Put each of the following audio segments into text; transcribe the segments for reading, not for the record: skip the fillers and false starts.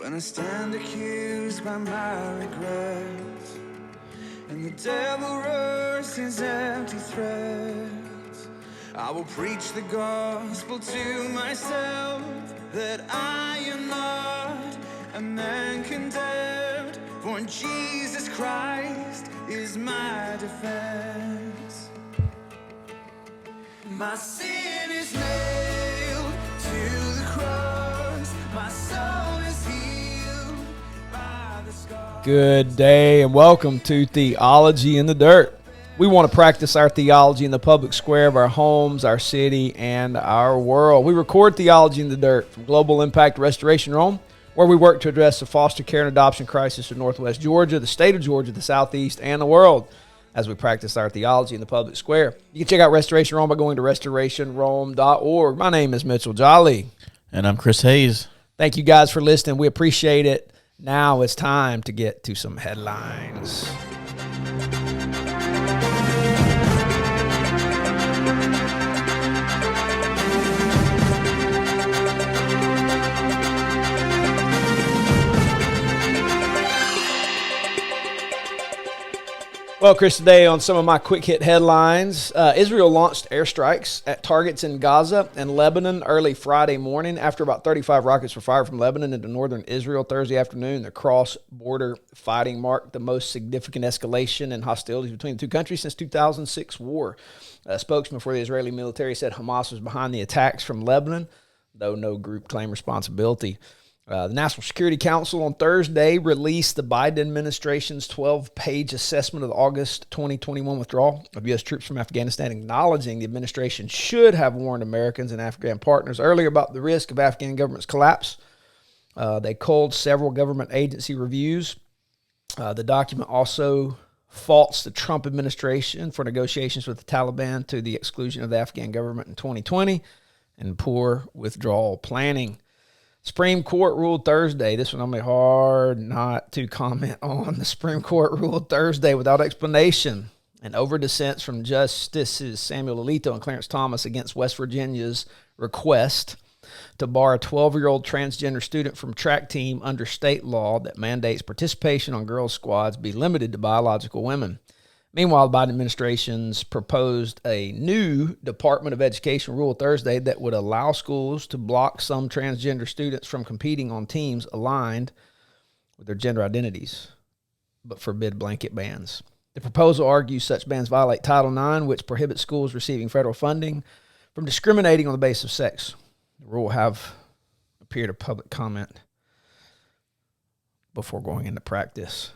when I stand accused by my regrets, and the devil roars his empty threats. I will preach the gospel to myself, that I am not a man condemned, for Jesus Christ is my defense. My sin is nailed to the cross, my soul is healed by the scars. Good day and welcome to Theology in the Dirt. We want to practice our theology in the public square of our homes, our city, and our world. We record Theology in the Dirt from Global Impact Restoration Rome, where we work to address the foster care and adoption crisis in Northwest Georgia, the state of Georgia, the Southeast, and the world as we practice our theology in the public square. You can check out Restoration Rome by going to restorationrome.org. My name is Mitchell Jolly. And I'm Chris Hayes. Thank you guys for listening. We appreciate it. Now it's time to get to some headlines. Well, Chris, today on some of my quick hit headlines, Israel launched airstrikes at targets in Gaza and Lebanon early Friday morning after about 35 rockets were fired from Lebanon into northern Israel Thursday afternoon. The cross-border fighting marked the most significant escalation in hostilities between the two countries since 2006 war. A spokesman for the Israeli military said Hamas was behind the attacks from Lebanon, though no group claimed responsibility. The National Security Council on Thursday released the Biden administration's 12-page assessment of the August 2021 withdrawal of U.S. troops from Afghanistan, acknowledging the administration should have warned Americans and Afghan partners earlier about the risk of Afghan government's collapse. They culled several government agency reviews. The document also faults the Trump administration for negotiations with the Taliban to the exclusion of the Afghan government in 2020 and poor withdrawal planning. Supreme Court ruled Thursday. This one will be hard not to comment on. The Supreme Court ruled Thursday without explanation and over dissents from Justices Samuel Alito and Clarence Thomas against West Virginia's request to bar a 12-year-old transgender student from track team under state law that mandates participation on girls' squads be limited to biological women. Meanwhile, the Biden administration's proposed a new Department of Education rule Thursday that would allow schools to block some transgender students from competing on teams aligned with their gender identities, but forbid blanket bans. The proposal argues such bans violate Title IX, which prohibits schools receiving federal funding from discriminating on the basis of sex. The rule will have a period of public comment before going into practice.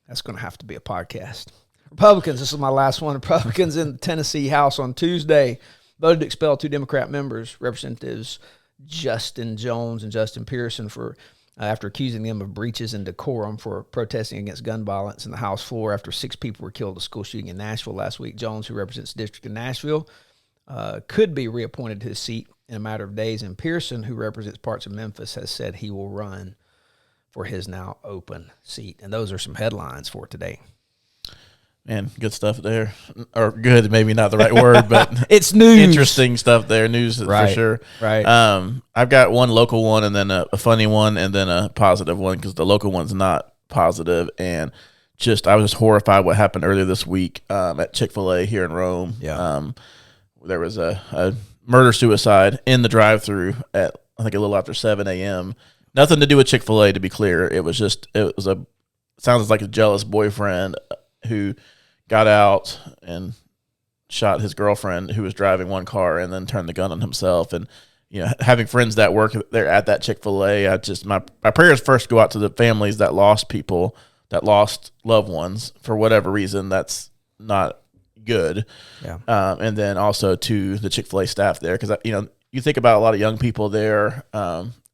That's going to have to be a podcast. Republicans, this is my last one. Republicans in the Tennessee House on Tuesday voted to expel two Democrat members, Representatives Justin Jones and Justin Pearson, after accusing them of breaches in decorum for protesting against gun violence in the House floor after 6 people were killed in a school shooting in Nashville last week. Jones, who represents the district of Nashville, could be reappointed to his seat in a matter of days, and Pearson, who represents parts of Memphis, has said he will run for his now open seat. And those are some headlines for today. Man, good stuff there. Or good, maybe not the right word, but it's news. Interesting stuff there. News for sure. Right. I've got one local one and then a funny one and then a positive one because the local one's not positive. And I was just horrified what happened earlier this week at Chick-fil-A here in Rome. Yeah. There was a murder-suicide in the drive-thru at, I think, a little after 7 a.m. Nothing to do with Chick-fil-A, to be clear. Sounds like a jealous boyfriend who got out and shot his girlfriend who was driving one car and then turned the gun on himself. And, having friends that work there at that Chick-fil-A, my prayers first go out to the families that lost people, that lost loved ones for whatever reason. That's not good. Yeah. And then also to the Chick-fil-A staff there. Cause you think about a lot of young people there,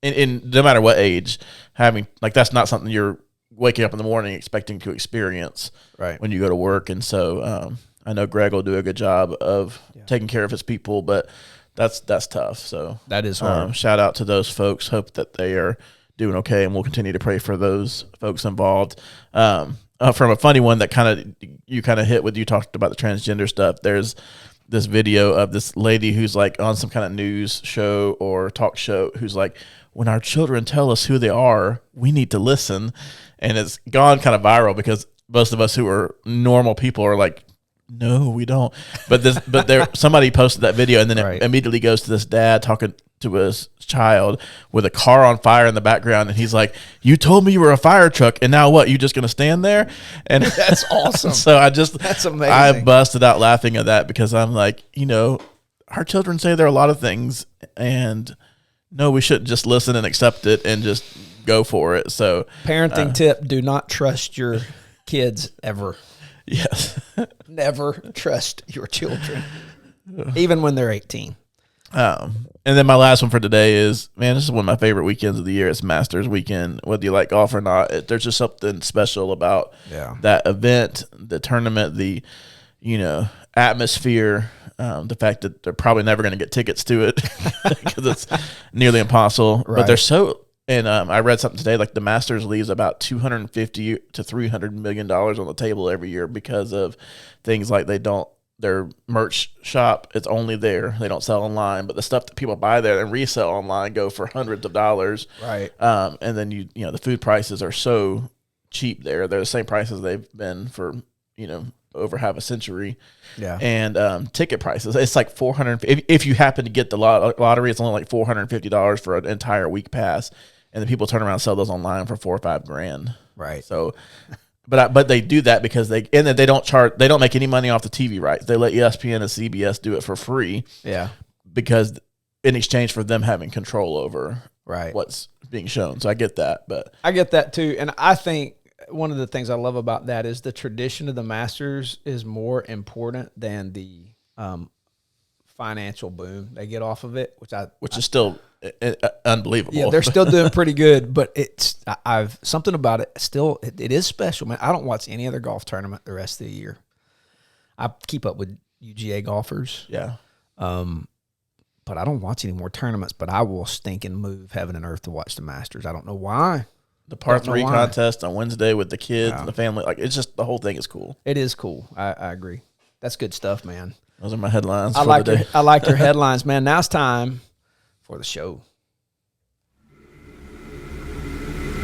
in no matter what age, having, like, that's not something you're waking up in the morning expecting to experience when you go to work. And so I know Greg will do a good job of taking care of his people, but that's tough. So that is hard. Shout out to those folks. Hope that they are doing okay, and we'll continue to pray for those folks involved. From a funny one that you hit with, you talked about the transgender stuff. There's this video of this lady who's like on some kind of news show or talk show who's like when our children tell us who they are, we need to listen. And it's gone kind of viral because most of us who are normal people are like, no, we don't. But somebody posted that video, and then it immediately goes to this dad talking to his child with a car on fire in the background, and he's like, "You told me you were a fire truck, and now what? You just gonna stand there?" And that's awesome. So that's amazing. I busted out laughing at that because I'm like, our children say there are a lot of things, and no, we shouldn't just listen and accept it and just go for it. So parenting tip: do not trust your kids ever. Yes. Never trust your children, even when they're 18. And then my last one for today is, man, this is one of my favorite weekends of the year. It's Masters weekend. Whether you like golf or not, there's just something special about that event, the tournament, the, atmosphere, the fact that they're probably never going to get tickets to it because it's nearly impossible. Right. But they're so... And I read something today, like the Masters leaves about $250 to $300 million on the table every year because of things like their merch shop, it's only there. They don't sell online, but the stuff that people buy there and resell online go for hundreds of dollars. Right. And then the food prices are so cheap there. They're the same prices they've been for, over half a century. Yeah. And ticket prices, it's like $400. If you happen to get the lottery, it's only like $450 for an entire week pass. And then people turn around and sell those online for $4,000 or $5,000. Right. So, but they do that because they don't make any money off the TV rights. They let ESPN and CBS do it for free. Yeah. Because in exchange for them having control over right what's being shown. So I get that, but I get that too. And I think one of the things I love about that is the tradition of the Masters is more important than the financial boom they get off of it, which is still unbelievable. Yeah, they're still doing pretty good, but I've something about it. Still, it is special, man. I don't watch any other golf tournament the rest of the year. I keep up with UGA golfers. Yeah. But I don't watch any more tournaments. But I will stinking move heaven and earth to watch the Masters. I don't know why. The par 3 contest on Wednesday with the kids and the family, like it's just the whole thing is cool. It is cool. I agree. That's good stuff, man. Those are my headlines. I like your headlines, man. Now it's time for the show.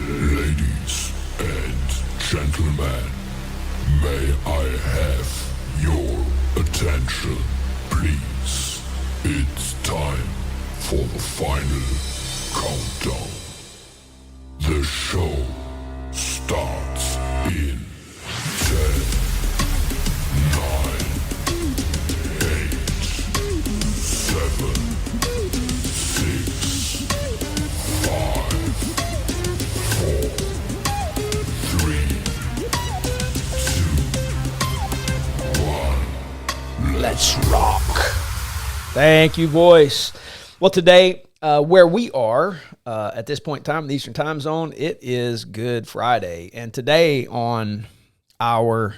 Ladies and gentlemen, may I have your attention, please? It's time for the final countdown. The show starts in 10, 9, 8, 7, 6, 5, 4, 3, 2, 1. Let's rock. Thank you, voice. Well, today, where we are at this point in time, in the Eastern Time Zone, it is Good Friday. And today on our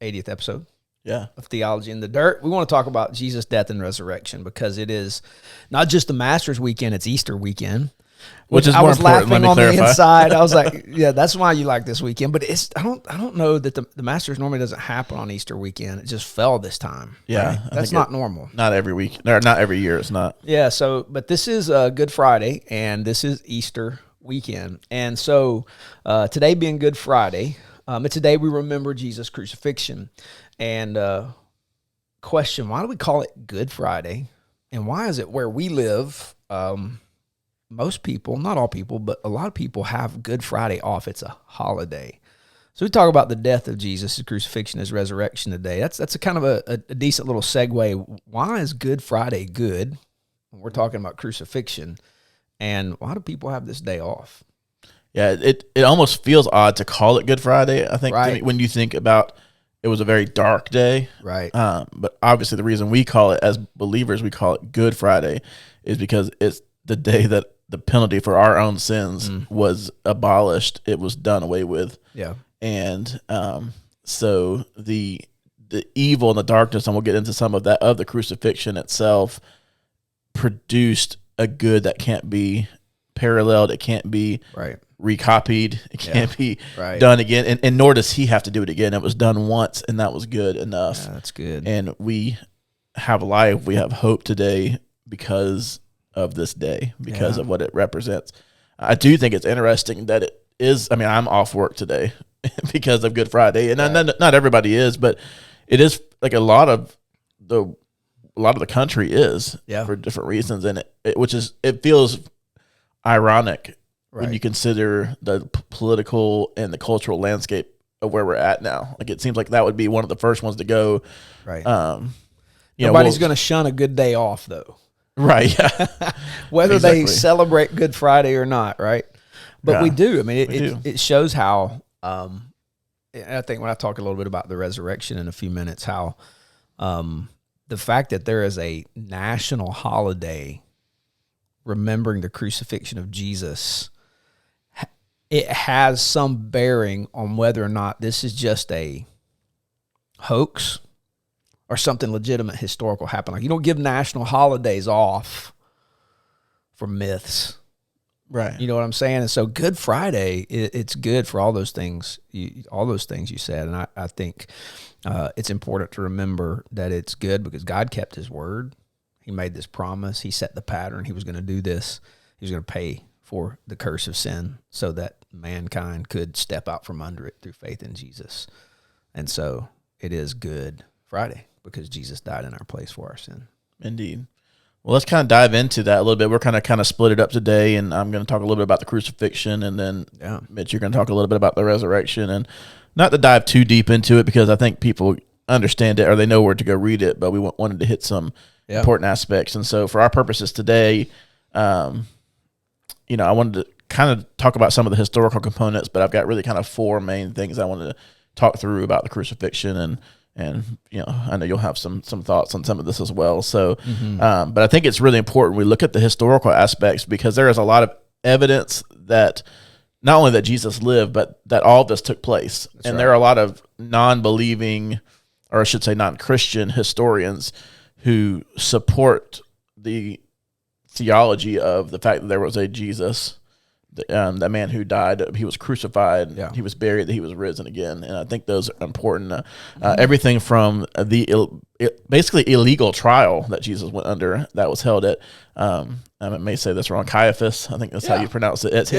80th episode of Theology in the Dirt, we want to talk about Jesus' death and resurrection because it is not just the Masters weekend, it's Easter weekend. Which is I more was important, laughing let me on clarify. the inside. I was like, yeah, that's why you like this weekend. But I don't know that the Masters normally doesn't happen on Easter weekend. It just fell this time. Yeah. Right? That's not normal. Not every week. Or not every year. It's not. Yeah. So, but this is Good Friday and this is Easter weekend. And so today being Good Friday, it's a day we remember Jesus' crucifixion. And question, why do we call it Good Friday? And why is it where we live, most people, not all people, but a lot of people have Good Friday off. It's a holiday. So we talk about the death of Jesus, his crucifixion, his resurrection today. That's a kind of a decent little segue. Why is Good Friday good when we're talking about crucifixion? And why do people have this day off? Yeah, it almost feels odd to call it Good Friday, I think, Right. to me, when you think about it was a very dark day. Right. But obviously the reason we call it, as believers, we call it Good Friday is because it's the day that the penalty for our own sins was abolished. It was done away with. Yeah. And so the evil and the darkness, and we'll get into some of that, of the crucifixion itself, produced a good that can't be paralleled. It can't be recopied. It can't be done again. And nor does he have to do it again. It was done once, and that was good enough. Yeah, that's good. And we have life. We have hope today because of this day because of what it represents. I do think it's interesting that it is. I mean, I'm off work today because of Good Friday, and not everybody is, but it is like a lot of the country is for different reasons, and it feels ironic when you consider the political and the cultural landscape of where we're at now. Like, it seems like that would be one of the first ones to go. Right. Nobody's going to shun a good day off, though. Right. Yeah. Whether they celebrate Good Friday or not, right? But we do. I mean, it shows how. And I think when I talk a little bit about the resurrection in a few minutes, how the fact that there is a national holiday remembering the crucifixion of Jesus, it has some bearing on whether or not this is just a hoax or something legitimate historical happened. Like, you don't give national holidays off for myths. Right. You know what I'm saying? And so Good Friday, it's good for all those things, you said. And I think it's important to remember that it's good because God kept his word. He made this promise. He set the pattern. He was going to do this. He was going to pay for the curse of sin so that mankind could step out from under it through faith in Jesus. And so it is Good Friday because Jesus died in our place for our sin. Indeed. Well, let's kind of dive into that a little bit. We're kind of split it up today, and I'm going to talk a little bit about the crucifixion, and then Mitch, you're going to talk a little bit about the resurrection. And not to dive too deep into it because I think people understand it or they know where to go read it, but we wanted to hit some important aspects. And so for our purposes today, I wanted to kind of talk about some of the historical components, but I've got really kind of four main things I wanted to talk through about the crucifixion, and I know you'll have some thoughts on some of this as well. So, but I think it's really important we look at the historical aspects because there is a lot of evidence that not only that Jesus lived, but that all of this took place. There are a lot of non-believing, or I should say non-Christian historians who support the theology of the fact that there was a Jesus, that man who died, he was crucified, he was buried, that he was risen again. And I think those are important. Everything from the basically illegal trial that Jesus went under that was held at, I may say this wrong, Caiaphas, I think that's how you pronounce it. It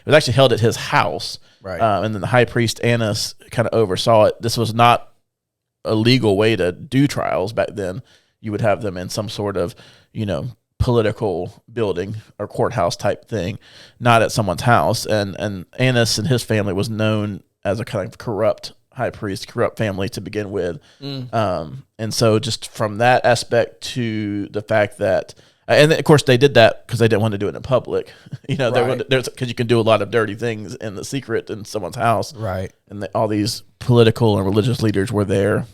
was actually held at his house. Right. And then the high priest Annas kind of oversaw it. This was not a legal way to do trials back then. You would have them in some sort of, political building or courthouse type thing, not at someone's house. And Annas and his family was known as a kind of corrupt high priest, corrupt family to begin with. And so just from that aspect to the fact that, and of course they did that because they didn't want to do it in public, because you can do a lot of dirty things in the secret in someone's house. Right. And all these political and religious leaders were there,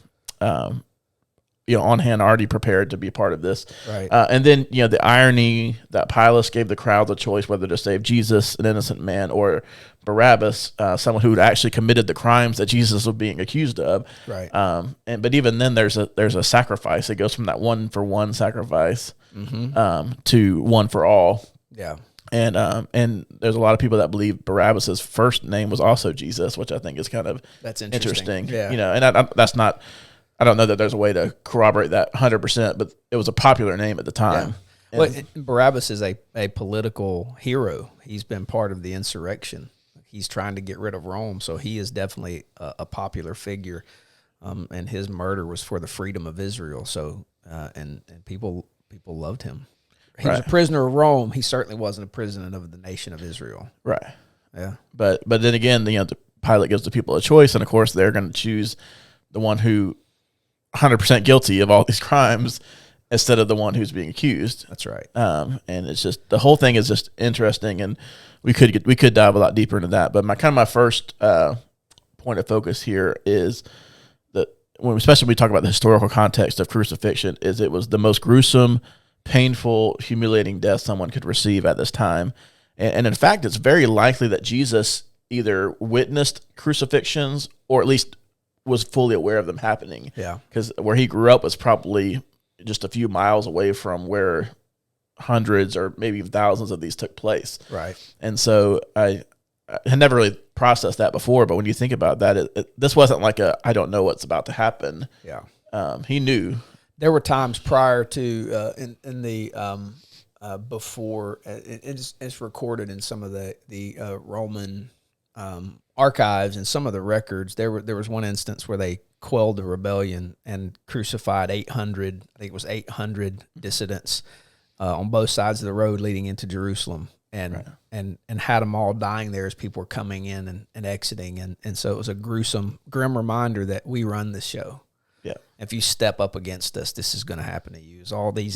on hand, already prepared to be part of this. Right. And then, the irony that Pilate gave the crowd the choice whether to save Jesus, an innocent man, or Barabbas, someone who had actually committed the crimes that Jesus was being accused of. Right. But even then, there's a sacrifice. It goes from that one for one sacrifice to one for all. Yeah. And there's a lot of people that believe Barabbas's first name was also Jesus, which I think is kind of interesting. Yeah. And that's not. I don't know that there's a way to corroborate that 100%, but it was a popular name at the time. Yeah. Well, Barabbas is a political hero. He's been part of the insurrection. He's trying to get rid of Rome, so he is definitely a popular figure. And his murder was for the freedom of Israel. So, and people loved him. He was a prisoner of Rome. He certainly wasn't a prisoner of the nation of Israel. Right. Yeah. But then again, the Pilate gives the people a choice, and of course they're going to choose the one who 100% guilty of all these crimes instead of the one who's being accused. That's right. And it's just, the whole thing is just interesting, and we could dive a lot deeper into that. But my first point of focus here is that especially when we talk about the historical context of crucifixion, is it was the most gruesome, painful, humiliating death someone could receive at this time. And in fact, it's very likely that Jesus either witnessed crucifixions or at least was fully aware of them happening. Yeah. Because where he grew up was probably just a few miles away from where hundreds or maybe thousands of these took place. Right. And so I had never really processed that before, but when you think about that, this wasn't like I don't know what's about to happen. Yeah. He knew. There were times prior to in the before it's recorded in some of the Roman archives and some of the records. There was one instance where they quelled the rebellion and crucified 800. I think it was 800 dissidents on both sides of the road leading into Jerusalem, and had them all dying there as people were coming in and exiting, and so it was a grim reminder that we run this show. Yeah. If you step up against us, this is going to happen to you. As all these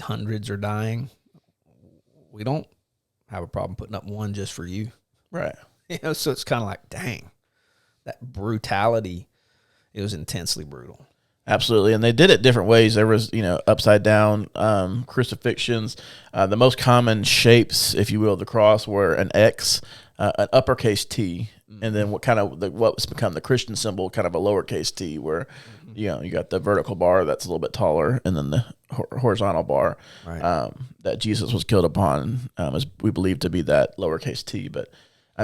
hundreds are dying, we don't have a problem putting up one just for you. Right. So it's kind of like, dang, that brutality. It was intensely brutal. Absolutely. And they did it different ways. There was, upside down crucifixions. The most common shapes, if you will, of the cross were an X, an uppercase T, and then what's become the Christian symbol, kind of a lowercase T, where, you got the vertical bar that's a little bit taller, and then the horizontal bar that Jesus was killed upon is we believe to be that lowercase T. But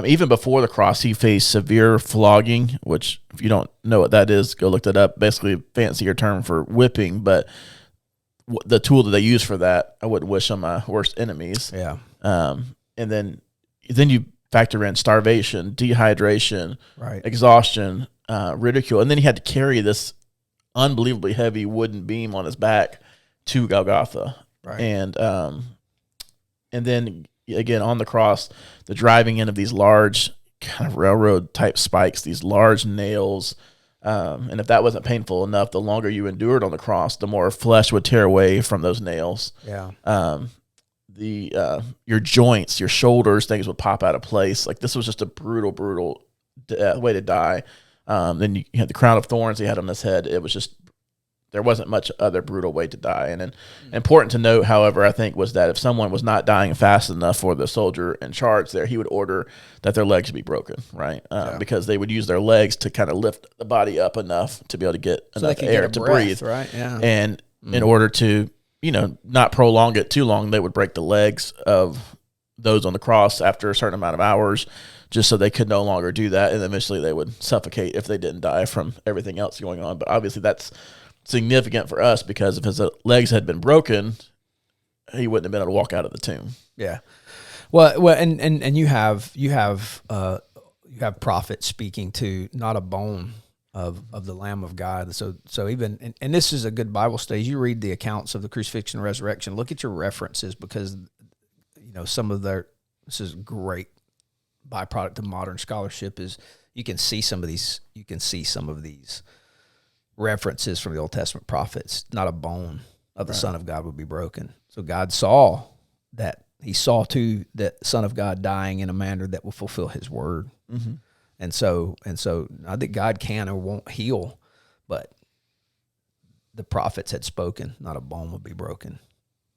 even before the cross, he faced severe flogging, which, if you don't know what that is, go look that up. Basically, a fancier term for whipping, but the tool that they use for that, I wouldn't wish on my worst enemies. Yeah. And then you factor in starvation, dehydration, exhaustion, ridicule, and then he had to carry this unbelievably heavy wooden beam on his back to Golgotha. Right. And then again on the cross, the driving in of these large kind of railroad type spikes, these large nails. And if that wasn't painful enough, the longer you endured on the cross, the more flesh would tear away from those nails. Yeah. Your joints, your shoulders, things would pop out of place. Like, this was just a brutal way to die. Then you had the crown of thorns he had on his head. It was just, there wasn't much other brutal way to die. And then important to note, however, I think, was that if someone was not dying fast enough for the soldier in charge there, he would order that their legs be broken, right? Because they would use their legs to kind of lift the body up enough to be able to get enough air to breathe. Right, yeah. And in order to, not prolong it too long, they would break the legs of those on the cross after a certain amount of hours, just so they could no longer do that. And eventually they would suffocate if they didn't die from everything else going on. But obviously that's significant for us, because if his legs had been broken, he wouldn't have been able to walk out of the tomb. Yeah. Well, and you have prophets speaking to not a bone of the Lamb of God. So even, and this is a good Bible study. You read the accounts of the crucifixion and resurrection, look at your references, because, some of this is great byproduct of modern scholarship is you can see some of these references from the Old Testament prophets. Not a bone of the Son of God would be broken. So God saw that. He saw too that Son of God dying in a manner that will fulfill His word. Mm-hmm. And so not that God can or won't heal, but the prophets had spoken, not a bone would be broken.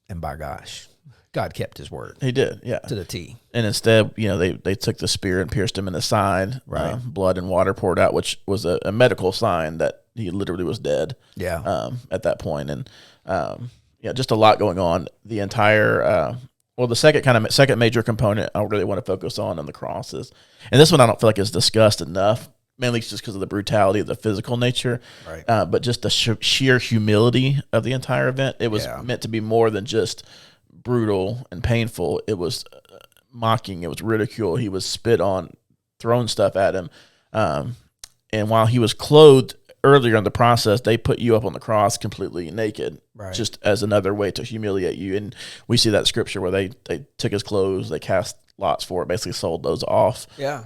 And by gosh, God kept His word. He did, yeah, to the T. And instead, they took the spear and pierced him in the side. Right. Blood and water poured out, which was a medical sign that he literally was dead. Yeah. At that point, and just a lot going on. The entire the second major component I really want to focus on in the cross is, and this one I don't feel like is discussed enough, mainly just because of the brutality of the physical nature, right? But just the sheer humility of the entire event. It was meant to be more than just brutal and painful. It was mocking. It was ridicule. He was spit on, thrown stuff at him. And while he was clothed earlier in the process, they put you up on the cross completely naked, just as another way to humiliate you. And we see that scripture where they took his clothes, they cast lots for it, basically sold those off. Yeah.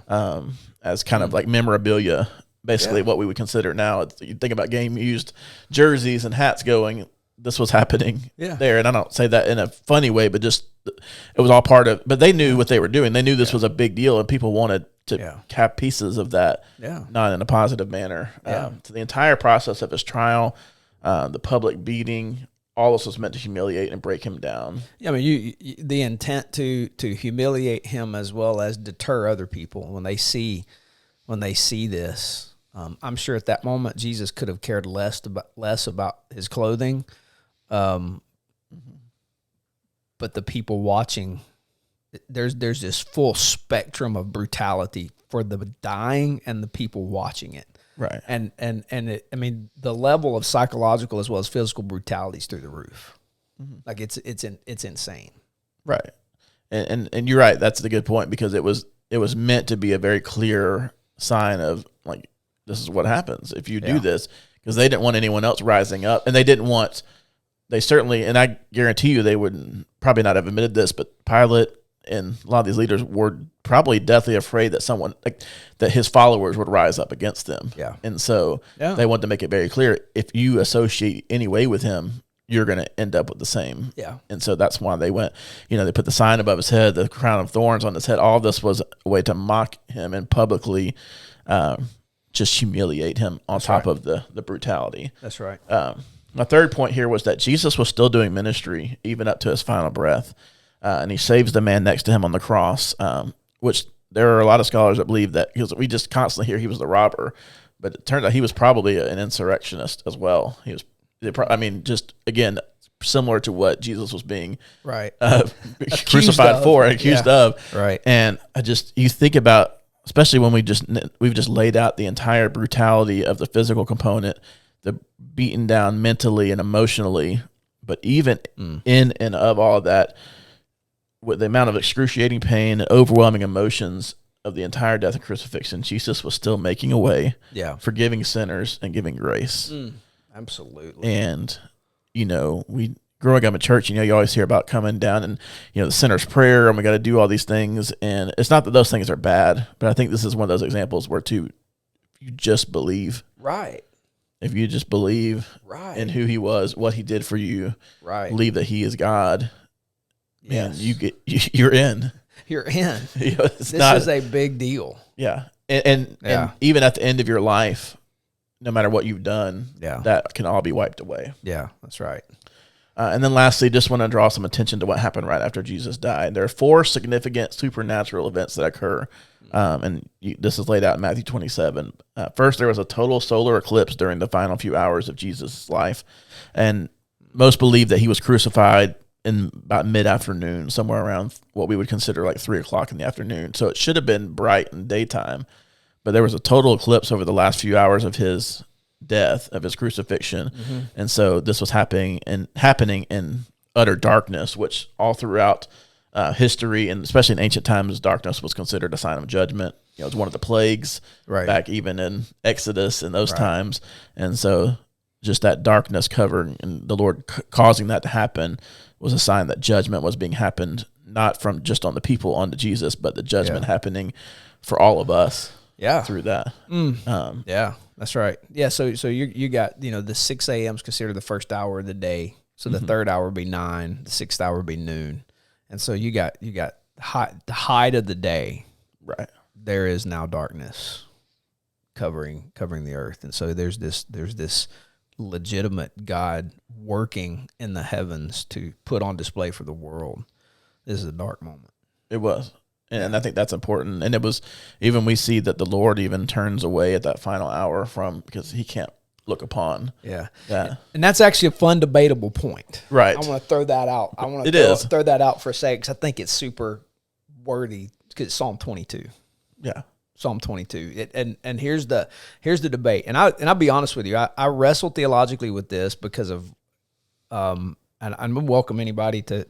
As kind of like memorabilia, basically what we would consider now. You think about game-used jerseys and hats going, this was happening there. And I don't say that in a funny way, but just it was all part of, but they knew what they were doing. They knew this was a big deal, and people wanted to have pieces of that, not in a positive manner. So the entire process of his trial, the public beating, all this was meant to humiliate and break him down. Yeah, I mean, the intent to humiliate him as well as deter other people when they see this. I'm sure at that moment Jesus could have cared less about his clothing, but the people watching, there's this full spectrum of brutality for the dying and the people watching it. Right. And it, I mean, the level of psychological as well as physical brutality is through the roof. Like it's insane. Right. And you're right. That's the good point, because it was meant to be a very clear sign of, like, this is what happens if you do this, because they didn't want anyone else rising up, and they certainly, and I guarantee you they would probably not have admitted this, but Pilate and a lot of these leaders were probably deathly afraid that that his followers would rise up against them. Yeah. And so they wanted to make it very clear, if you associate any way with him, you're going to end up with the same. Yeah. And so that's why they went, they put the sign above his head, the crown of thorns on his head. All of this was a way to mock him and publicly just humiliate him on top of the brutality. That's right. My third point here was that Jesus was still doing ministry even up to his final breath. And he saves the man next to him on the cross, which there are a lot of scholars that believe that, because we just constantly hear he was the robber, but it turns out he was probably an insurrectionist as well. He was, just again, similar to what Jesus was being crucified for and accused of. Right. And you think about, especially when we've just laid out the entire brutality of the physical component, the beaten down mentally and emotionally, but even in and of all that, with the amount of excruciating pain and overwhelming emotions of the entire death and crucifixion, Jesus was still making a way, forgiving sinners and giving grace. Absolutely. And, we growing up in church, you always hear about coming down and, the sinner's prayer, and we got to do all these things. And it's not that those things are bad, but I think this is one of those examples where, if you just believe. Right. If you just believe in who he was, what he did for you, believe that he is God, man, you're in. You're in. This is a big deal. Yeah. And even at the end of your life, no matter what you've done, that can all be wiped away. Yeah, that's right. And then lastly, just want to draw some attention to what happened right after Jesus died. There are 4 significant supernatural events that occur, this is laid out in Matthew 27. First, there was a total solar eclipse during the final few hours of Jesus' life, and most believe that he was crucified in about mid-afternoon, somewhere around what we would consider like 3 o'clock in the afternoon. So it should have been bright in daytime, but there was a total eclipse over the last few hours of his death, of his crucifixion. And so this was happening in utter darkness, which all throughout history, and especially in ancient times, darkness was considered a sign of judgment. It was one of the plagues back even in Exodus in those times. And so just that darkness covering and the Lord causing that to happen was a sign that judgment was being happened, not from just on the people onto Jesus, but the judgment happening for all of us through that. That's right. Yeah, so you got, the 6 a.m. is considered the first hour of the day. So the third hour would be 9, the sixth hour would be noon. And so you got the height of the day. Right. There is now darkness covering the earth. And so there's this legitimate God working in the heavens to put on display for the world. This is a dark moment. It was. And I think that's important. And it was, even we see that the Lord even turns away at that final hour because he can't look upon. Yeah. Yeah. And that's actually a fun, debatable point. Right. I want to throw that out. I want to throw that out for a second, because I think it's super worthy, because it's Psalm 22. Yeah. Psalm 22. And here's the debate. And I'll be honest with you. I wrestled theologically with this because of and I'm going to welcome anybody to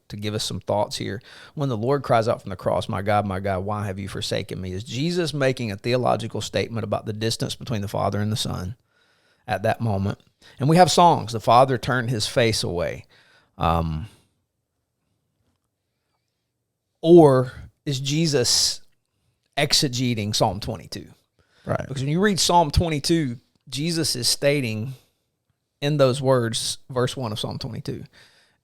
give us some thoughts here. When the Lord cries out from the cross, my God, why have you forsaken me? Is Jesus making a theological statement about the distance between the Father and the Son at that moment? And we have songs. The Father turned his face away. Or is Jesus exegeting Psalm 22? Right. Because when you read Psalm 22, Jesus is stating in those words, verse 1 of Psalm 22.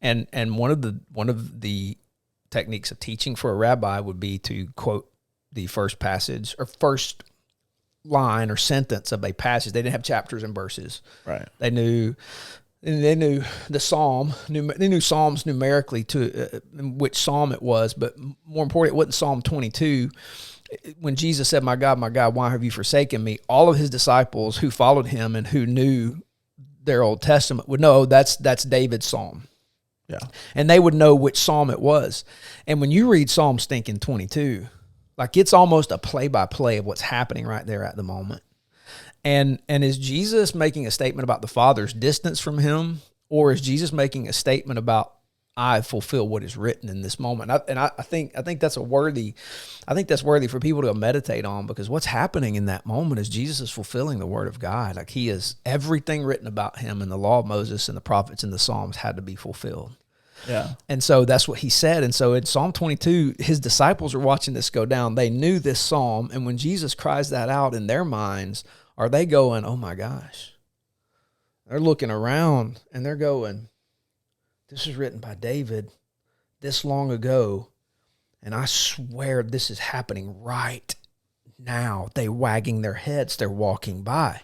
And one of the techniques of teaching for a rabbi would be to quote the first passage or first line or sentence of a passage. They didn't have chapters and verses. Right. They knew the psalm. They knew psalms numerically to which psalm it was, but more important, it wasn't Psalm 22. When Jesus said, my God, why have you forsaken me?" All of his disciples who followed him and who knew their Old Testament would know that's David's psalm. Yeah. And they would know which psalm it was. And when you read Psalm stinking 22, like it's almost a play-by-play of what's happening right there at the moment. And is Jesus making a statement about the Father's distance from him, or is Jesus making a statement about I fulfill what is written in this moment? I think that's worthy for people to meditate on, because what's happening in that moment is Jesus is fulfilling the word of God. Like he is, everything written about him in the law of Moses and the prophets and the Psalms had to be fulfilled. Yeah. And so that's what he said. And so in Psalm 22, his disciples are watching this go down. They knew this psalm. And when Jesus cries that out in their minds, are they going, oh my gosh? They're looking around and they're going, this was written by David this long ago. And I swear this is happening right now. They wagging their heads. They're walking by.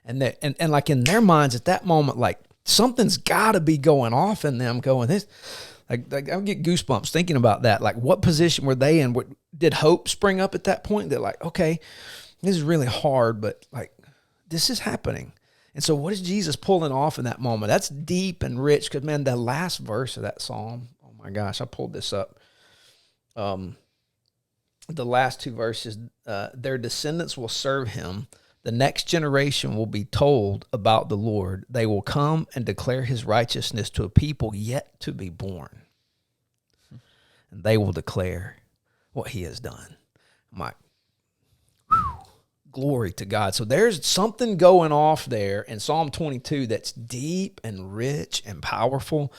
And like in their minds at that moment, like, something's got to be going off in them going, this, like I get goosebumps thinking about that. Like, what position were they in? What, did hope spring up at that point? They're like, okay, this is really hard, but like, this is happening. And so what is Jesus pulling off in that moment? That's deep and rich, because, man, the last verse of that psalm, oh my gosh, I pulled this up. The last two verses, their descendants will serve him. The next generation will be told about the Lord. They will come and declare his righteousness to a people yet to be born. And they will declare what he has done. I'm like, whew, glory to God. So there's something going off there in Psalm 22 that's deep and rich and powerful.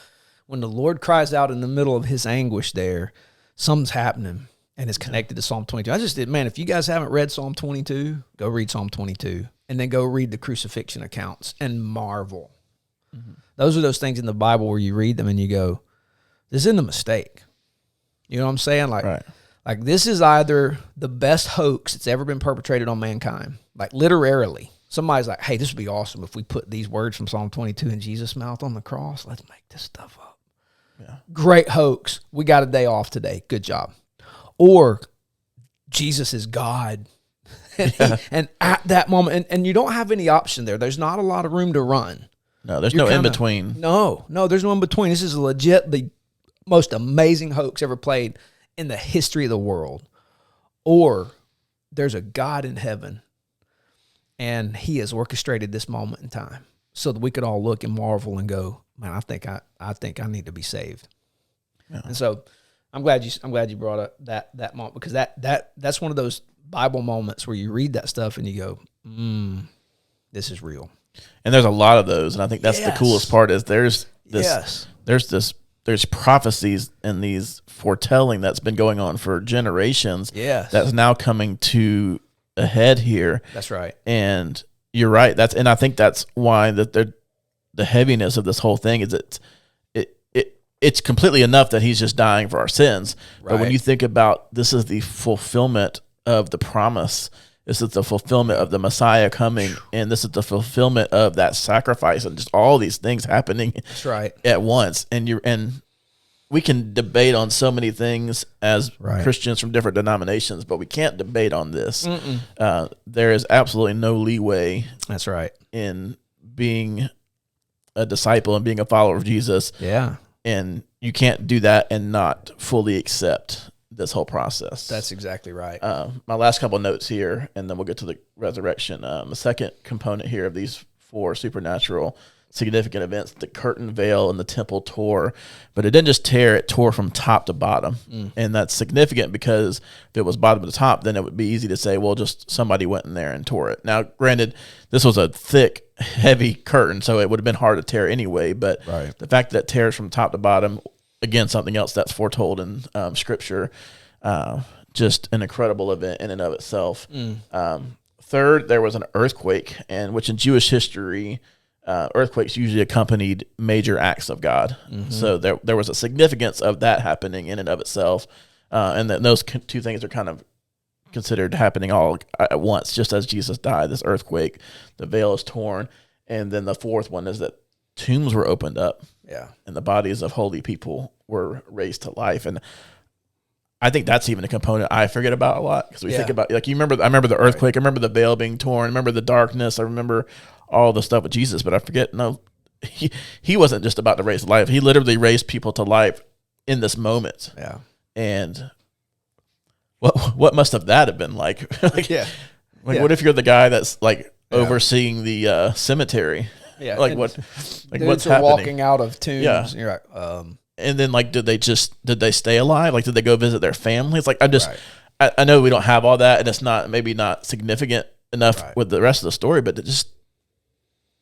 When the Lord cries out in the middle of his anguish there, something's happening. And it's connected to Psalm 22. I just did, man, if you guys haven't read Psalm 22, go read Psalm 22. And then go read the crucifixion accounts and marvel. Mm-hmm. Those are those things in the Bible where you read them and you go, this isn't a mistake. You know what I'm saying? Like, right. Like this is either the best hoax that's ever been perpetrated on mankind. Like literally. Somebody's like, hey, this would be awesome if we put these words from Psalm 22 in Jesus' mouth on the cross. Let's make this stuff up. Yeah. Great hoax. We got a day off today. Good job. Or Jesus is God. And at that moment, and you don't have any option there. There's not a lot of room to run. No, there's no in-between. No, there's no in-between. This is legit the most amazing hoax ever played in the history of the world. Or there's a God in heaven, and he has orchestrated this moment in time so that we could all look and marvel and go, man, I think I need to be saved. Yeah. And so I'm glad you brought up that moment, because that's one of those Bible moments where you read that stuff and you go, this is real. And there's a lot of those, and I think that's the coolest part is there's prophecies and these foretelling that's been going on for generations. Yes. That's now coming to a head here. That's right. And you're right. And I think that's why the heaviness of this whole thing is it's completely enough that he's just dying for our sins. Right. But when you think about this is the fulfillment of the promise, this is the fulfillment of the Messiah coming, and this is the fulfillment of that sacrifice, and just all these things happening. That's right. At once. And we can debate on so many things as Christians from different denominations, but we can't debate on this. There is absolutely no leeway. That's right. In being a disciple and being a follower of Jesus. Yeah. And you can't do that and not fully accept this whole process. That's exactly right. My last couple of notes here, and then we'll get to the resurrection. The second component here of these four supernatural significant events, the curtain veil in the temple tore, but it didn't just tear, it tore from top to bottom. And that's significant because if it was bottom to top, then it would be easy to say, well, just somebody went in there and tore it. Now, granted, this was a thick, heavy curtain, so it would have been hard to tear anyway, but the fact that it tears from top to bottom, again, something else that's foretold in Scripture, just an incredible event in and of itself. Third, there was an earthquake, and which in Jewish history, earthquakes usually accompanied major acts of God. So there was a significance of that happening in and of itself, and that those two things are kind of considered happening all at once, just as Jesus died, this earthquake, the veil is torn, and then the fourth one is that tombs were opened up, and the bodies of holy people were raised to life. And I think that's even a component I forget about a lot, because we think about, like, I remember the earthquake, I remember the veil being torn, I remember the darkness, I remember all the stuff with Jesus, but I forget, no, he wasn't just about to raise life. He literally raised people to life in this moment. Yeah. And what must have that have been like? What if you're the guy that's like overseeing the cemetery? Yeah, like and what, like dudes what's are happening? walking out of tombs. Yeah. And you're like, And then like, did they stay alive? Like, did they go visit their families? Like, Right. I know we don't have all that, and it's maybe not significant enough Right. with the rest of the story, but it just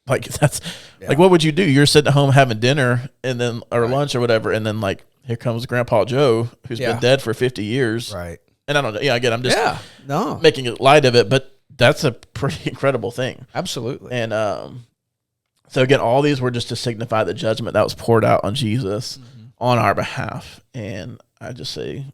like that's Yeah. like, what would you do? You're sitting at home having dinner and then or Right. lunch or whatever, and then like here comes Grandpa Joe, who's Yeah. been dead for 50 years, right. and I don't know. Yeah, again, I'm just No, making light of it, but that's a pretty incredible thing. absolutely. And so again, all these were just to signify the judgment that was poured out on Jesus on our behalf, and I just say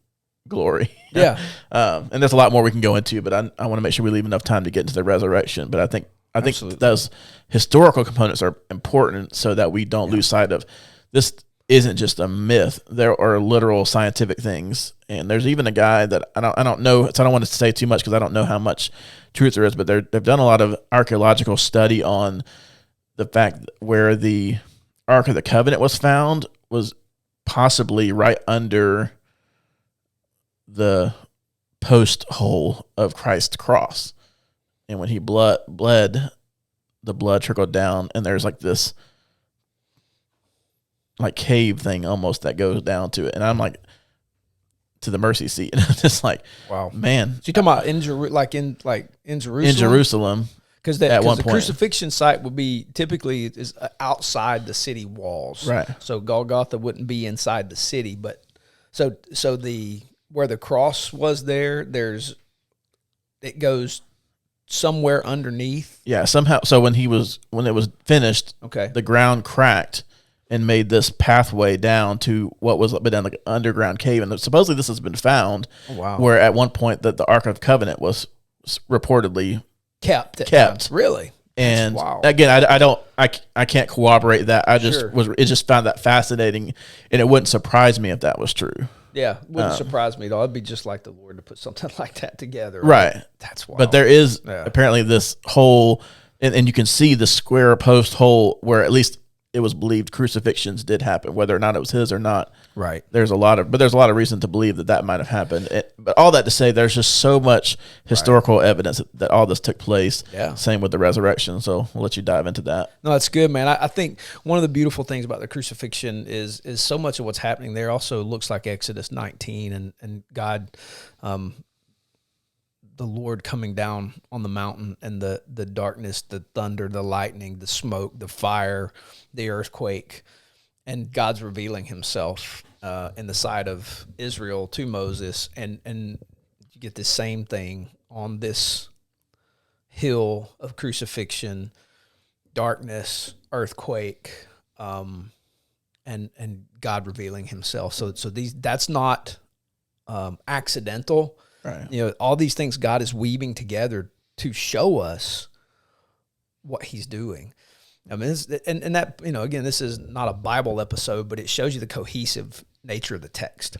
glory. Yeah. And there's a lot more we can go into, but I want to make sure we leave enough time to get into the resurrection. But I think Absolutely. those historical components are important so that we don't lose sight of this. Isn't just a myth. There are literal scientific things, and there's even a guy that I don't know. So I don't want to say too much because I don't know how much truth there is. But they've done a lot of archaeological study on the fact where the Ark of the Covenant was found was possibly right under the post hole of Christ's cross, and when he bled, the blood trickled down, and there's like this like cave thing almost that goes down to it, and I'm like to the mercy seat, and I'm just like, Wow. man. So you're talking about in Jerusalem? In Jerusalem, Because at one the point. crucifixion site would be typically is outside the city walls, Right. So Golgotha wouldn't be inside the city, but so the where the cross was it goes somewhere underneath. yeah, somehow. So when it was finished, Okay. the ground cracked and made this pathway down to what was been like an underground cave, and supposedly this has been found. Oh, wow. Where at one point that the Ark of Covenant was reportedly Kept at Kept. times. Really. And Wow. again, I can't corroborate that. I just Sure. just found that fascinating, and it wouldn't surprise me if that was true. Yeah, wouldn't surprise me at all. It'd be just like the Lord to put something like that together. Right. That's wild. But there is Yeah. apparently this hole, and you can see the square post hole where at least it was believed crucifixions did happen, whether or not it was his or not. Right. There's a lot of reason to believe that might have happened. But all that to say, there's just so much historical evidence that all this took place. Yeah. Same with the resurrection. So we'll let you dive into that. No, that's good, man. I think one of the beautiful things about the crucifixion is so much of what's happening there also looks like Exodus 19 and God, the Lord coming down on the mountain, and the darkness, the thunder, the lightning, the smoke, the fire, the earthquake, and God's revealing himself in the sight of Israel to Moses, and you get the same thing on this hill of crucifixion, darkness, earthquake, and God revealing himself. So that's not accidental. Right. You know, all these things God is weaving together to show us what he's doing. I mean, and that, you know, again, this is not a Bible episode, but it shows you the cohesive nature of the text.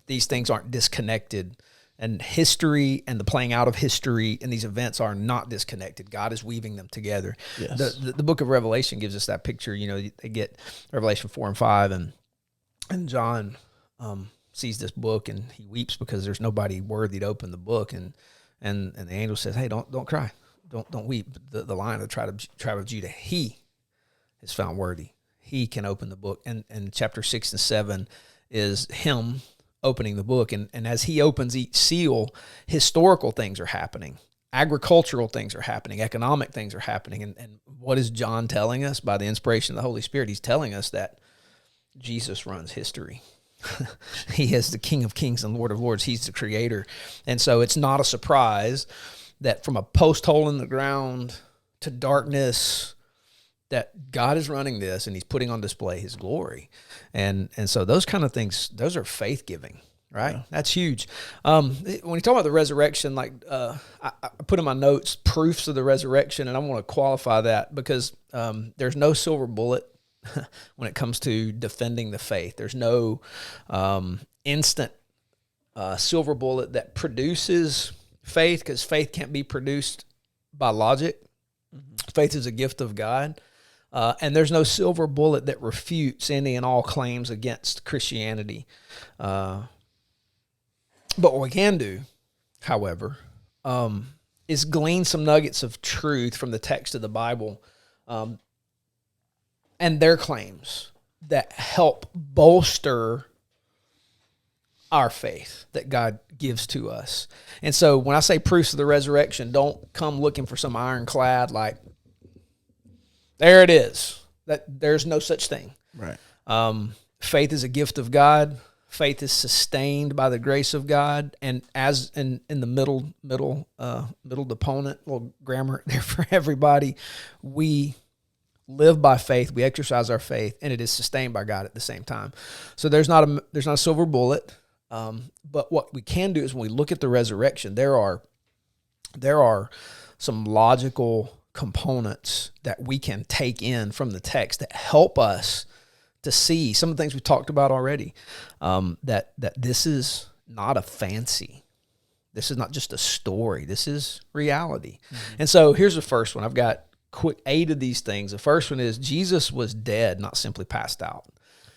These things aren't disconnected, and history and the playing out of history and these events are not disconnected. God is weaving them together. Yes. The book of Revelation gives us that picture. You know, they get Revelation 4 and 5, and John sees this book and he weeps because there's nobody worthy to open the book, and the angel says, "Hey, don't cry, don't weep. The Lion of the tribe of Judah, he is found worthy. He can open the book." And chapter 6 and 7 is him opening the book, and as he opens each seal, historical things are happening, agricultural things are happening, economic things are happening, and what is John telling us by the inspiration of the Holy Spirit? He's telling us that Jesus runs history. He is the King of Kings and Lord of Lords. He's the creator. And so it's not a surprise that from a post hole in the ground to darkness, that God is running this and he's putting on display his glory. And so those kind of things, those are faith-giving, right? Yeah. That's huge. When you talk about the resurrection, like I put in my notes, proofs of the resurrection, and I want to qualify that because there's no silver bullet when it comes to defending the faith. There's no instant silver bullet that produces faith, because faith can't be produced by logic. Mm-hmm. Faith is a gift of God. And there's no silver bullet that refutes any and all claims against Christianity. But what we can do, however, is glean some nuggets of truth from the text of the Bible and their claims that help bolster our faith that God gives to us. And so when I say proofs of the resurrection, don't come looking for some ironclad, like, there it is. That there's no such thing. Right. Faith is a gift of God. Faith is sustained by the grace of God. And as in the middle deponent, little grammar there for everybody, we live by faith, we exercise our faith, and it is sustained by God at the same time. So there's not a silver bullet. But what we can do is when we look at the resurrection, there are some logical components that we can take in from the text that help us to see some of the things we've talked about already, that this is not a fancy. This is not just a story. This is reality. Mm-hmm. And so here's the first one. I've got quick 8 of these things. The first one is Jesus was dead, not simply passed out.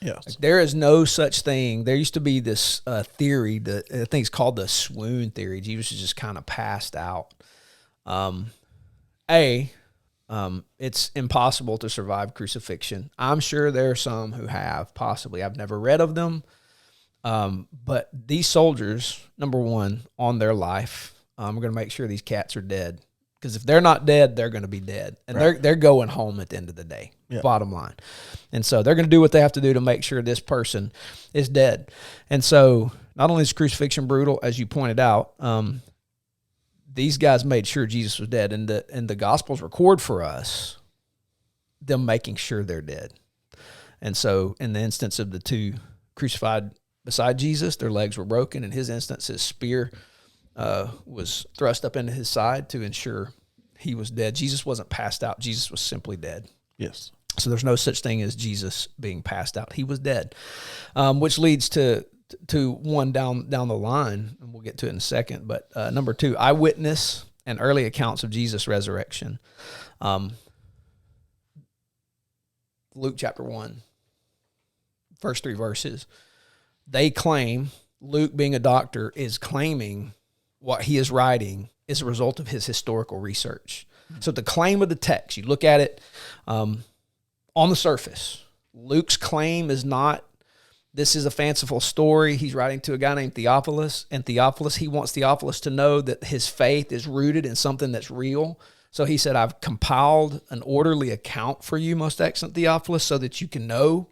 Yes. Like, there is no such thing. There used to be this theory that I think it's called the swoon theory. Jesus is just kind of passed out. It's impossible to survive crucifixion. I'm sure there are some who have, possibly. I've never read of them. But these soldiers, number one, on their life, we're going to make sure these cats are dead. Because if they're not dead, they're going to be dead. And right. they're going home at the end of the day, bottom line. And so they're going to do what they have to do to make sure this person is dead. And so not only is crucifixion brutal, as you pointed out, these guys made sure Jesus was dead. And the Gospels record for us them making sure they're dead. And so in the instance of the 2 crucified beside Jesus, their legs were broken. In his instance, his spear was thrust up into his side to ensure he was dead. Jesus wasn't passed out. Jesus was simply dead. Yes. So there's no such thing as Jesus being passed out. He was dead, which leads to one down the line, and we'll get to it in a second. But number 2, eyewitness and early accounts of Jesus' resurrection. Luke chapter 1, first 3 verses. They claim, Luke being a doctor, is claiming what he is writing is a result of his historical research. So the claim of the text, you look at it on the surface. Luke's claim is not, this is a fanciful story. He's writing to a guy named Theophilus, and he wants Theophilus to know that his faith is rooted in something that's real. So he said, I've compiled an orderly account for you, most excellent Theophilus, so that you can know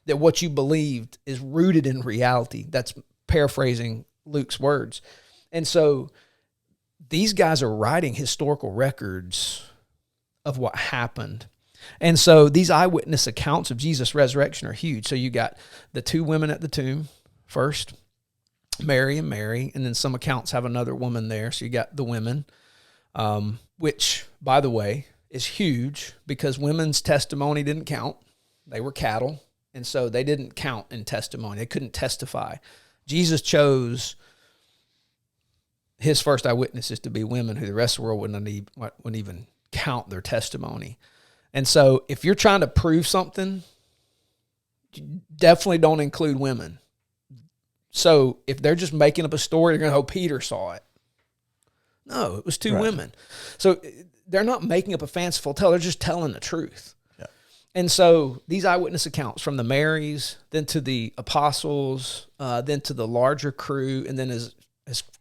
that what you believed is rooted in reality. That's paraphrasing Luke's words. And so these guys are writing historical records of what happened. And so these eyewitness accounts of Jesus' resurrection are huge. So you got the 2 women at the tomb first, Mary, and then some accounts have another woman there. So you got the women, which, by the way, is huge because women's testimony didn't count. They were cattle, and so they didn't count in testimony. They couldn't testify. Jesus chose his first eyewitnesses to be women who the rest of the world wouldn't even count their testimony. And so if you're trying to prove something, you definitely don't include women. So if they're just making up a story, they're going to, Peter saw it. No, it was 2 women. So they're not making up a fanciful tale. They're just telling the truth. Yeah. And so these eyewitness accounts from the Marys, then to the apostles, then to the larger crew, and then as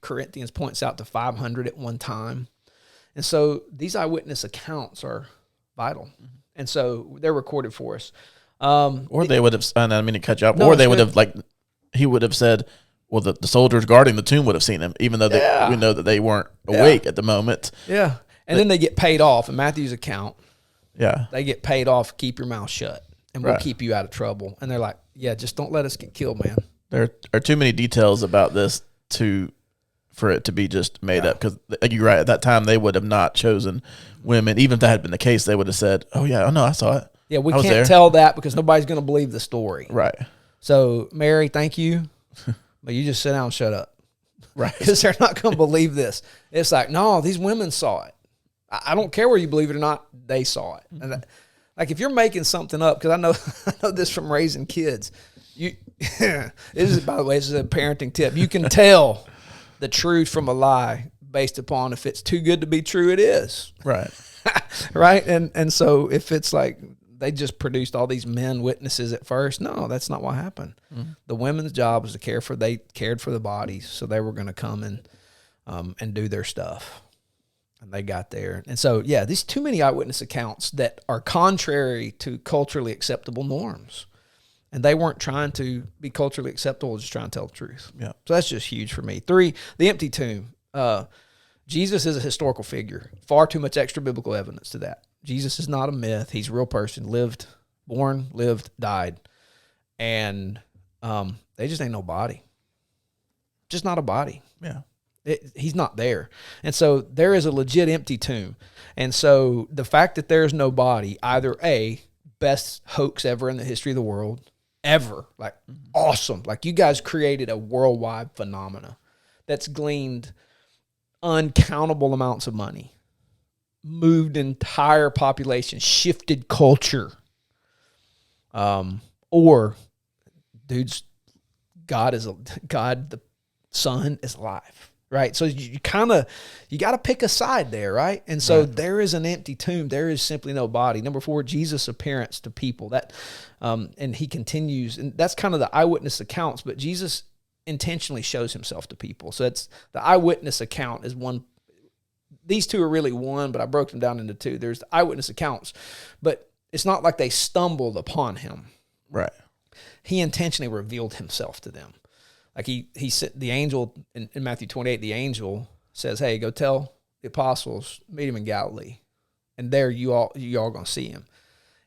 Corinthians points out, to 500 at one time. And so these eyewitness accounts are vital. And so they're recorded for us. Or they would have, I don't mean to cut you off, No, or they would good. have, he would have said, well, the soldiers guarding the tomb would have seen him, even though we know that they weren't awake at the moment. Yeah. And then they get paid off. In Matthew's account, they get paid off, keep your mouth shut, and we'll keep you out of trouble. And they're like, just don't let us get killed, man. There are too many details about this for it to be just made up. Because you're right, at that time, they would have not chosen women. Even if that had been the case, they would have said, oh, no, I saw it. Yeah, we can't tell that because nobody's going to believe the story. Right. So, Mary, thank you. But you just sit down and shut up. Right. Because they're not going to believe this. It's like, no, these women saw it. I don't care whether you believe it or not, they saw it. Mm-hmm. And if you're making something up, because I know this from raising kids. By the way, this is a parenting tip. You can tell the truth from a lie based upon if it's too good to be true, it is. Right. Right? And so if it's like they just produced all these men witnesses at first. No, that's not what happened. The women's job was to they cared for the bodies, so they were going to come and do their stuff. And they got there. And so, yeah, these too many eyewitness accounts that are contrary to culturally acceptable norms. And they weren't trying to be culturally acceptable, just trying to tell the truth. Yeah. So that's just huge for me. 3, the empty tomb. Jesus is a historical figure. Far too much extra biblical evidence to that. Jesus is not a myth. He's a real person. Born, lived, died. And they just ain't no body. Just not a body. Yeah. He's not there. And so there is a legit empty tomb. And so the fact that there's no body, either best hoax ever in the history of the world, ever, like awesome. Like you guys created a worldwide phenomena that's gleaned uncountable amounts of money, moved entire population, shifted culture. Or dudes, God the Son is alive. Right. So you got to pick a side there. Right. And so there is an empty tomb. There is simply no body. Number 4, Jesus' appearance to people and he continues, and that's kind of the eyewitness accounts, but Jesus intentionally shows himself to people. So it's the eyewitness account is one. These two are really one, but I broke them down into 2. There's the eyewitness accounts, but it's not like they stumbled upon him. Right. He intentionally revealed himself to them. Like he said, the angel in Matthew 28, the angel says, "Hey, go tell the apostles, meet him in Galilee, and there you all gonna see him."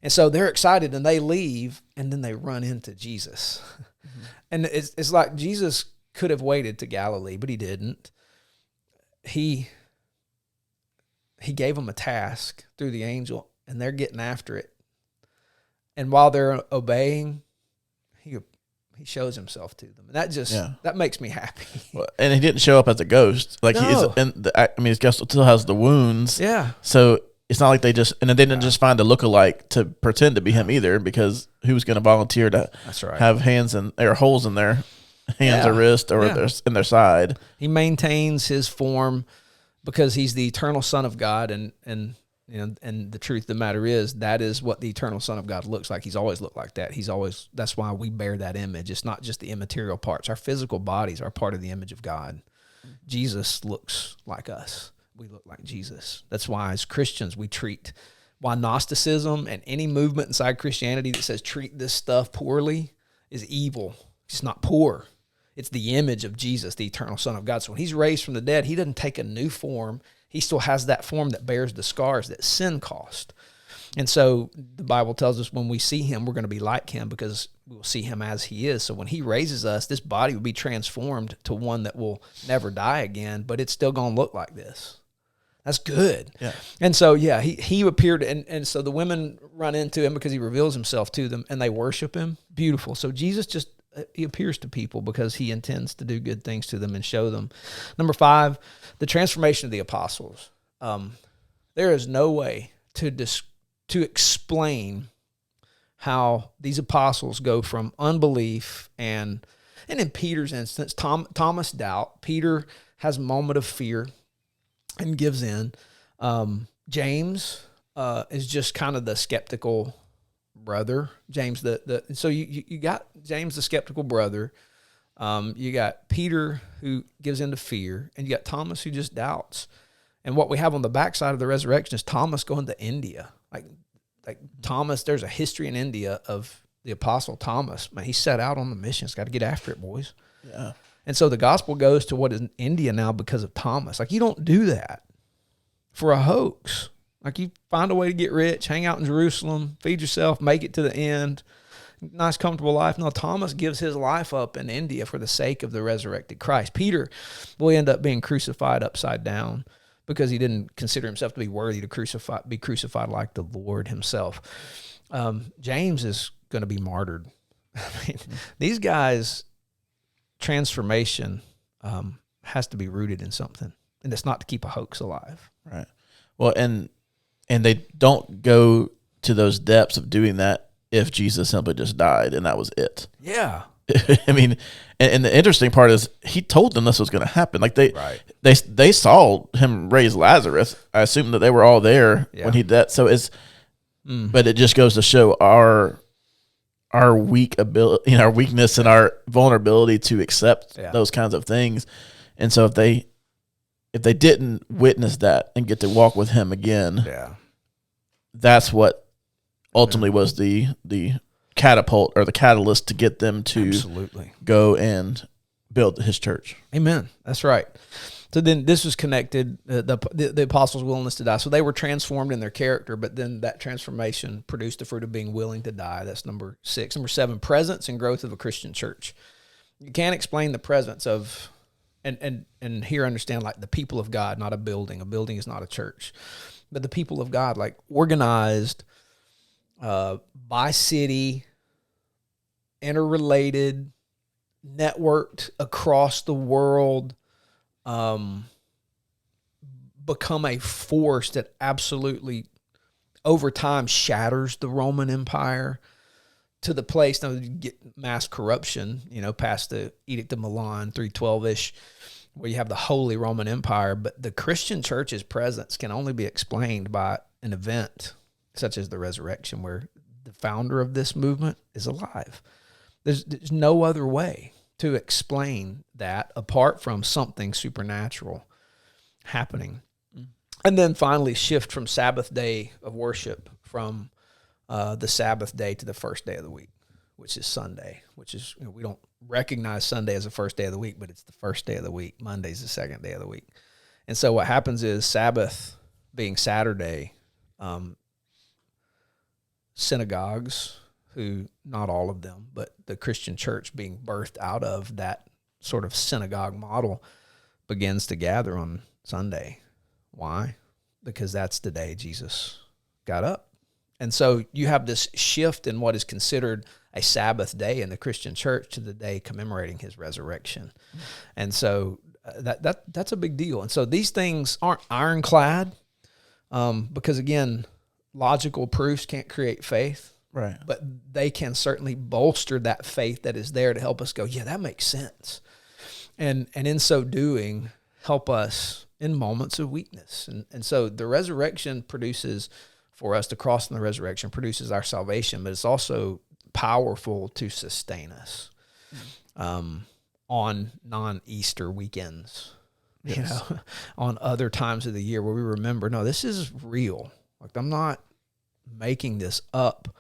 And so they're excited, and they leave, and then they run into Jesus. Mm-hmm. And it's like Jesus could have waited to Galilee, but he didn't. He gave them a task through the angel, and they're getting after it. And while they're obeying, he shows himself to them, and that makes me happy. Well, and he didn't show up as a ghost, like No. his ghost still has the wounds. Yeah, So it's not like they didn't just find a lookalike to pretend to be him either, because who's going to volunteer to that's right. have holes in their hands or wrist or in their side? He maintains his form because he's the eternal Son of God, and the truth of the matter is that is what the eternal Son of God looks like. He's always looked like that. That's why we bear that image. It's not just the immaterial parts. Our physical bodies are part of the image of God. Jesus looks like us. We look like Jesus. That's why as Christians why Gnosticism and any movement inside Christianity that says treat this stuff poorly is evil. It's not poor. It's the image of Jesus, the eternal Son of God. So when he's raised from the dead, he doesn't take a new form. He still has that form that bears the scars that sin cost. And so the Bible tells us when we see him, we're going to be like him because we'll see him as he is. So when he raises us, this body will be transformed to one that will never die again, but it's still going to look like this. That's good. Yeah. And so, he appeared, and so the women run into him because he reveals himself to them, and they worship him. Beautiful. So Jesus he appears to people because he intends to do good things to them and show them. Number 5, the transformation of the apostles. There is no way to explain how these apostles go from unbelief and in Peter's instance, Thomas doubt. Peter has a moment of fear and gives in. James is just kind of the skeptical brother. James, so you got James, the skeptical brother. You got Peter who gives in to fear, and you got Thomas who just doubts. And what we have on the backside of the resurrection is Thomas going to India. Like Thomas, there's a history in India of the apostle Thomas. Man, he set out on the mission. He's got to get after it, boys. Yeah. And so the gospel goes to what is India now because of Thomas. Like, you don't do that for a hoax. Like, you find a way to get rich, hang out in Jerusalem, feed yourself, make it to the end, nice, comfortable life. No, Thomas gives his life up in India for the sake of the resurrected Christ. Peter will end up being crucified upside down because he didn't consider himself to be worthy to be crucified like the Lord himself. James is going to be martyred. I mean, these guys' transformation has to be rooted in something, and it's not to keep a hoax alive. Right. Well, and they don't go to those depths of doing that if Jesus simply just died and that was it. Yeah. I mean, and the interesting part is he told them this was going to happen. Like they saw him raise Lazarus. I assume that they were all there when he did. So But it just goes to show our weak ability, our weakness and our vulnerability to accept those kinds of things. And so if they didn't witness that and get to walk with him again, that's what ultimately was the catapult or the catalyst to get them to go and build his church. Amen. That's right. So then this was connected, the apostles' willingness to die. So they were transformed in their character, but then that transformation produced the fruit of being willing to die. That's number 6. Number 7, presence and growth of a Christian church. You can't explain the presence of, and here understand, like, the people of God, not a building. A building is not a church. But the people of God, like, organized by city, interrelated, networked across the world, become a force that absolutely over time shatters the Roman Empire to the place. Now, you get mass corruption, past the Edict of Milan, 312-ish, where you have the Holy Roman Empire. But the Christian church's presence can only be explained by an event such as the resurrection, where the founder of this movement is alive. There's no other way to explain that apart from something supernatural happening. And then finally shift from Sabbath day of worship from the Sabbath day to the first day of the week, which is Sunday, which is, we don't recognize Sunday as the first day of the week, but it's the first day of the week. Monday's the second day of the week. And so what happens is, Sabbath being Saturday, synagogues, who, not all of them, but the Christian church being birthed out of that sort of synagogue model, begins to gather on Sunday. Why? Because that's the day Jesus got up. And so you have this shift in what is considered a Sabbath day in the Christian church to the day commemorating his resurrection. And so that's a big deal. And so these things aren't ironclad, because, again, logical proofs can't create faith. Right. But they can certainly bolster that faith that is there to help us go, yeah, that makes sense. And in so doing, help us in moments of weakness. And so the resurrection produces for us, the cross and the resurrection produces our salvation, but it's also powerful to sustain us on non-Easter weekends, on other times of the year where we remember, no, this is real. Like, I'm not making this up.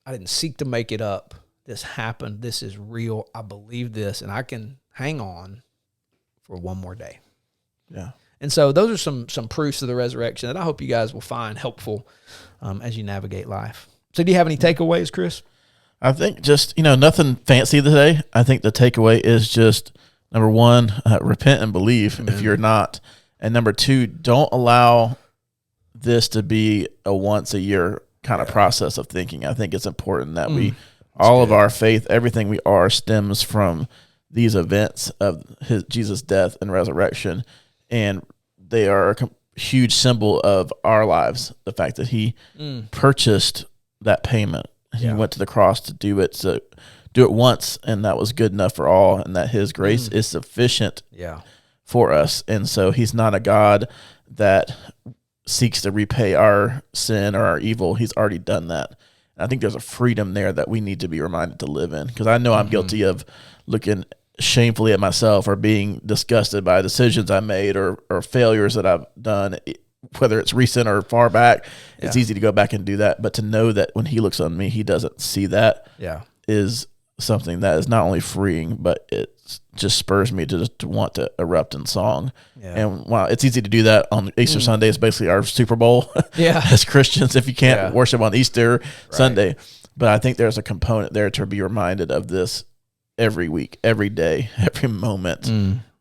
I didn't seek to make it up. This happened. This is real. I believe this, and I can hang on for one more day. Yeah. And so those are some proofs of the resurrection that I hope you guys will find helpful as you navigate life. So do you have any takeaways, Chris? I think just, nothing fancy today. I think the takeaway is just, number 1, repent and believe. Amen. If you're not. And number 2, don't allow this to be a once a year kind of process of thinking. I think it's important that all of our faith, everything we are, stems from these events of Jesus' death and resurrection, and they are a huge symbol of our lives. The fact that he purchased that payment, he went to the cross to do it once, and that was good enough for all, and that his grace is sufficient for us. And so he's not a God that seeks to repay our sin or our evil. He's already done that. And I think there's a freedom there that we need to be reminded to live in, because I know I'm guilty of looking shamefully at myself or being disgusted by decisions I made or failures that I've done, whether it's recent or far back. It's easy to go back and do that. But to know that when he looks on me, he doesn't see that is something that is not only freeing, but it just spurs me to want to erupt in song. And wow, it's easy to do that on Easter Sunday. It's basically our Super Bowl as Christians, if you can't worship on Easter Sunday. But I think there's a component there to be reminded of this every week, every day, every moment,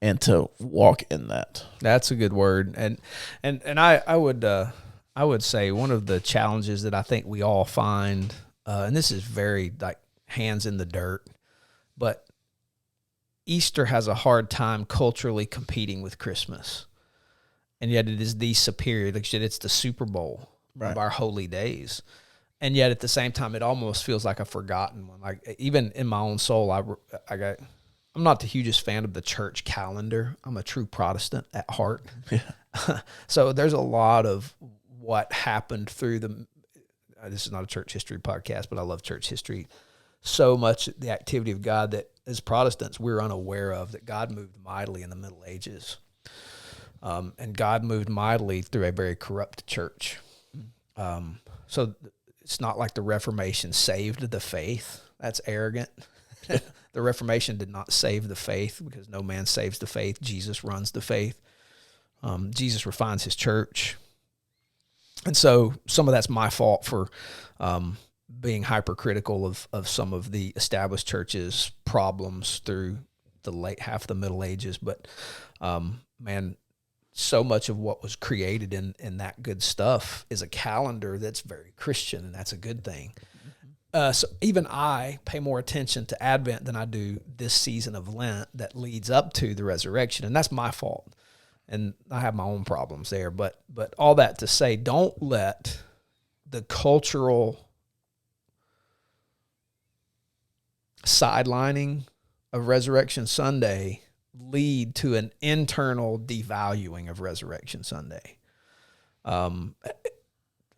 and to walk in that. That's a good word. And I would say one of the challenges that I think we all find, and this is very like hands in the dirt, but Easter has a hard time culturally competing with Christmas. And yet it is the superior, like you said, it's the Super Bowl of our holy days. And yet at the same time, it almost feels like a forgotten one. Like, even in my own soul, I'm not the hugest fan of the church calendar. I'm a true Protestant at heart. So there's a lot of what happened through this is not a church history podcast, but I love church history so much, the activity of God that as Protestants we're unaware of, that God moved mightily in the Middle Ages. And God moved mightily through a very corrupt church. So it's not like the Reformation saved the faith. That's arrogant. The Reformation did not save the faith, because no man saves the faith. Jesus runs the faith. Jesus refines his church. And so some of that's my fault for being hypercritical of some of the established churches' problems through the late half of the Middle Ages. But, man, so much of what was created in that good stuff is a calendar that's very Christian, and that's a good thing. So even I pay more attention to Advent than I do this season of Lent that leads up to the resurrection, and that's my fault. And I have my own problems there. But all that to say, don't let the cultural sidelining of Resurrection Sunday lead to an internal devaluing of Resurrection Sunday.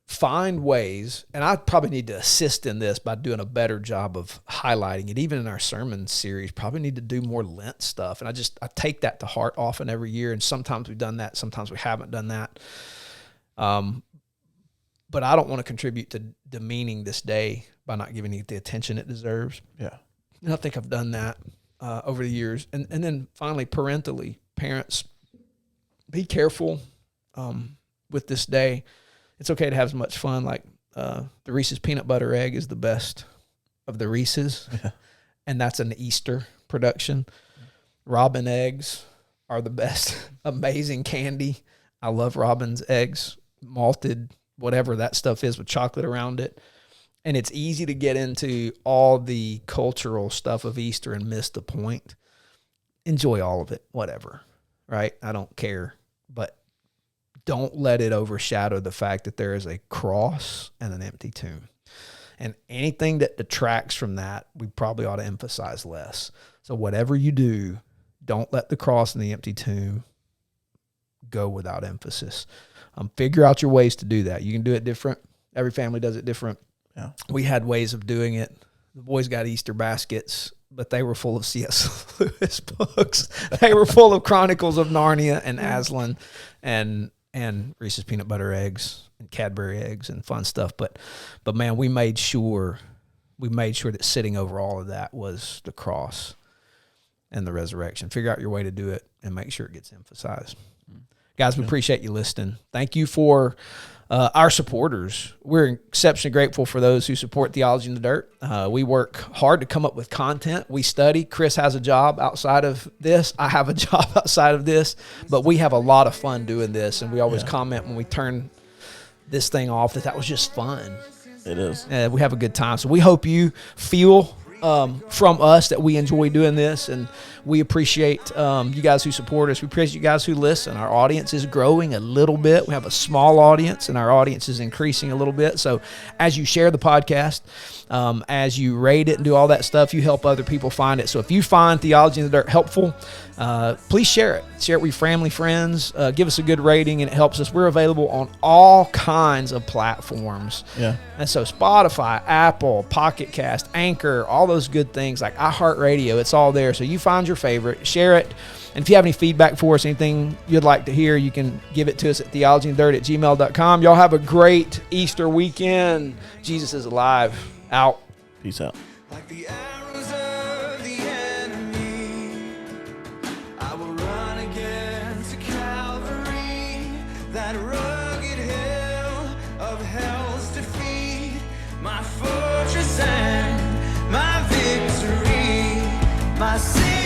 Find ways, and I probably need to assist in this by doing a better job of highlighting it. Even in our sermon series, probably need to do more Lent stuff. And I take that to heart often every year. And sometimes we've done that, sometimes we haven't done that. But I don't want to contribute to demeaning this day by not giving it the attention it deserves. Yeah. And I think I've done that over the years. And then finally, parentally, parents, be careful with this day. It's okay to have as much fun. Like the Reese's peanut butter egg is the best of the Reese's, and that's an Easter production. Robin eggs are the best. Amazing candy. I love Robin's eggs, malted, whatever that stuff is with chocolate around it. And it's easy to get into all the cultural stuff of Easter and miss the point. Enjoy all of it, whatever, right? I don't care, but don't let it overshadow the fact that there is a cross and an empty tomb. And anything that detracts from that, we probably ought to emphasize less. So whatever you do, don't let the cross and the empty tomb go without emphasis. Figure out your ways to do that. You can do it different. Every family does it different. Yeah. We had ways of doing it. The boys got Easter baskets, but they were full of C.S. Lewis books. They were full of Chronicles of Narnia and Aslan and Reese's peanut butter eggs and Cadbury eggs and fun stuff. But man, we made sure that sitting over all of that was the cross and the resurrection. Figure out your way to do it and make sure it gets emphasized. Guys, we appreciate you listening. Thank you for our supporters. We're exceptionally grateful for those who support Theology in the Dirt. We work hard to come up with content. We study. Chris has a job outside of this. I have a job outside of this. But we have a lot of fun doing this, and we always comment when we turn this thing off that was just fun. It is. We have a good time. So we hope you feel from us that we enjoy doing this, and we appreciate you guys who support us. We appreciate you guys who listen. Our audience is growing a little bit. We have a small audience, and our audience is increasing a little bit. So as you share the podcast, as you rate it and do all that stuff, you help other people find it. So if you find Theology in the Dirt helpful, please share it. Share it with your family, friends. Give us a good rating, and it helps us. We're available on all kinds of platforms. Yeah. And so Spotify, Apple, Pocket Cast, Anchor, all those good things like iHeartRadio, it's all there. So you find your favorite, share it. And if you have any feedback for us, anything you'd like to hear, you can give it to us at theologyinthedirt@gmail.com. Y'all have a great Easter weekend. Jesus is alive. Out. Peace out. Like the arrows of the enemy, I will run again to Calvary, that rugged hill of hell's defeat, my fortress and my victory, my sin.